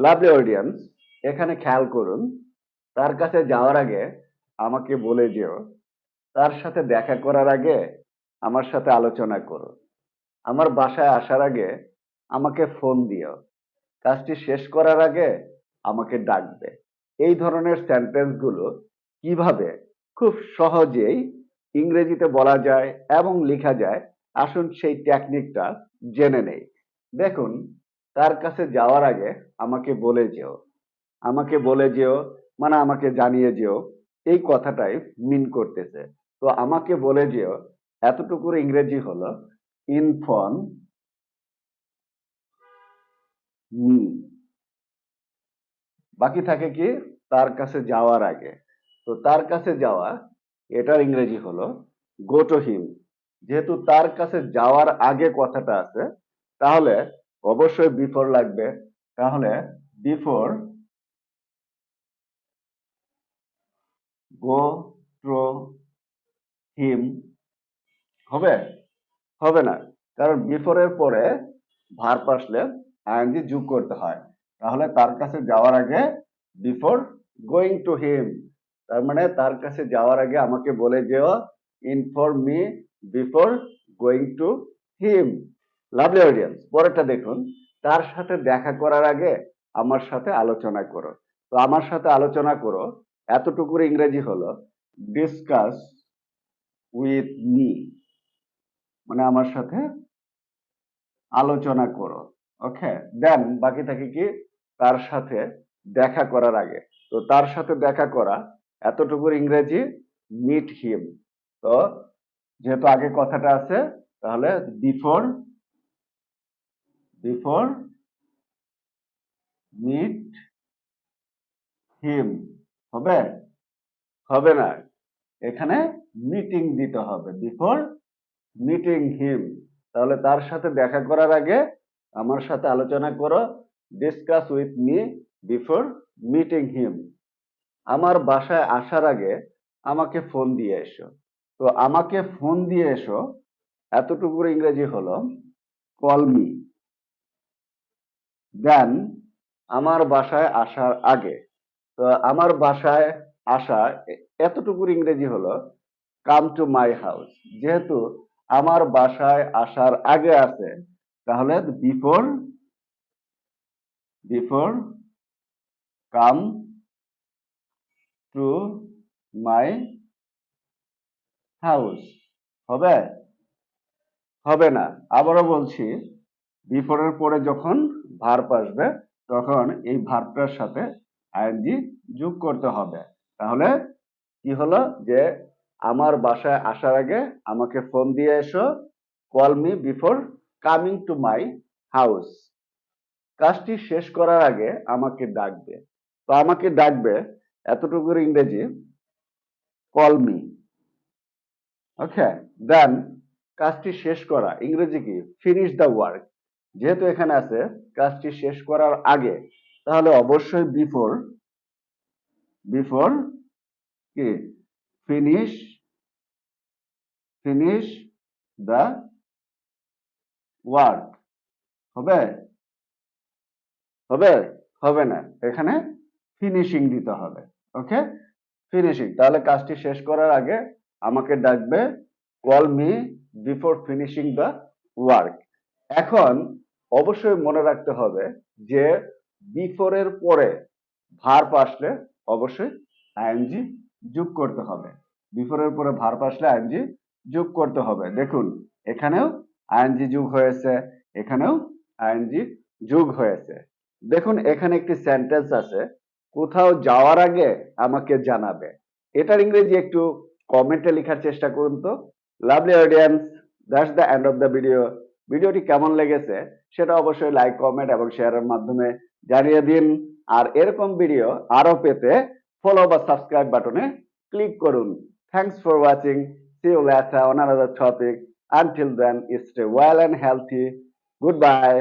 Lovely audience, এখানে খেয়াল করুন, তার কাছে যাওয়ার আগে আমাকে বলে যেও, তার সাথে দেখা করার আগে আমার সাথে আলোচনা করো, আমার বাসায় আসার আগে আমাকে ফোন দিও, কাজটি শেষ করার আগে আমাকে ডাকবে। এই ধরনের সেন্টেন্স গুলো কিভাবে খুব সহজেই ইংরেজিতে বলা যায় এবং লেখা যায়, আসুন সেই টেকনিকটা জেনে নেই। দেখুন, তার কাছে যাওয়ার আগে আমাকে বলে যেও, আমাকে বলে যেও মানে আমাকে জানিয়ে যেও, এই কথাটাই মিন করতেছে। তো আমাকে বলে যেও এতটুকুর ইংরেজি হলো ইনফর্ম মি। বাকি থাকে কি তার কাছে যাওয়ার আগে। তো তার কাছে যাওয়া, এটার ইংরেজি হলো গো টু হিম। যেহেতু তার কাছে যাওয়ার আগে কথাটা আছে, তাহলে অবশ্যই বিফোর লাগবে। তাহলে বিফোর গো টু হিম হবে? হবে না, কারণ বিফোর এর পরে ভার্ব আসলে আইএনজি যোগ করতে হয়। তাহলে তার কাছে যাওয়ার আগে বিফোর গোয়িং টু হিম, তার মানে তার কাছে যাওয়ার আগে আমাকে বলে যেও inform me before going to him. Lovely audience, পরেরটা দেখুন, তার সাথে দেখা করার আগে আমার সাথে আলোচনা করো। তো আমার সাথে আলোচনা করো, এতটুকুর ইংরেজি হলো ডিসকাস উইথ মি, মানে আমার সাথে আলোচনা করো। ওকে, দেন বাকি থাকে কি তার সাথে দেখা করার আগে। তো তার সাথে দেখা করা, এতটুকুর ইংরেজি মিট হিম। তো যেহেতু আগে কথাটা আছে, তাহলে বিফোর বিফোর মিট হিম হবে? হবে না, এখানে মিটিং দিতে হবে, বিফোর মিটিং হিম। তাহলে তার সাথে দেখা করার আগে আমার সাথে আলোচনা করো, discuss with me before meeting হিম। আমার বাসায় আসার আগে আমাকে ফোন দিয়ে এসো। তো আমাকে ফোন দিয়ে এসো, এতটুকুর ইংরেজি হলো কল মি। দেন আমার বাসায় আসার আগে, তো আমার বাসায় আসা, এতটুকুর ইংরেজি হলো কাম টু মাই হাউস। যেহেতু আমার বাসায় আসার আগে আছে, তাহলে before before come to my house হবে? হবে না। আবারও বলছি, বিফোর এর পরে যখন ভার্ব আসবে, তখন এই ভার্বটার সাথে আইএনজি যোগ করতে হবে। তাহলে কি হলো যে আমার বাসায় আসার আগে আমাকে ফোন দিয়ে এসো, call me before coming to my house. কাজটি শেষ করার আগে আমাকে ডাকবে। তো আমাকে ডাকবে, এতটুকুর ইংরেজি কল মি। ওকে, দেন কাজটি শেষ করা, ইংরেজি কি ফিনিশ দ্য ওয়ার্ক। যেহেতু এখানে আছে কাজটি শেষ করার আগে, তাহলে অবশ্যই বিফোর বিফোর কি ফিনিশ ফিনিশ দ্য ওয়ার্ক হবে? হবে? হবে না, এখানে ফিনিশিং দিতে হবে। ওকে, ফিনিশিং। তাহলে কাজটি শেষ করার আগে আমাকে ডাকবে, call me before finishing the work. এখন অবশ্যই মনে রাখতে হবে যে বিফোর এর পরে ভার্ব আসলে অবশ্যই আইএনজি যোগ করতে হবে। বিফোর এর পরে ভার্ব আসলে আইএনজি যোগ করতে হবে। দেখুন, এখানেও আইএনজি যোগ হয়েছে, এখানেও আইএনজি যোগ হয়েছে। দেখুন, এখানে একটি সেন্টেন্স আছে, কোথাও যাওয়ার আগে আমাকে জানাবে। এটার ইংরেজি একটু কমেন্টে লেখার চেষ্টা করুন তো। Lovely audience, that's the end of the video. ভিডিওটি কেমন লেগেছে সেটা অবশ্যই লাইক, কমেন্ট এবং শেয়ারের মাধ্যমে জানিয়ে দিন। আর এরকম ভিডিও আরো পেতে ফলো বা সাবস্ক্রাইব বাটনে ক্লিক করুন। Thanks for watching. See you later on another topic. Until then, stay well and healthy. Goodbye.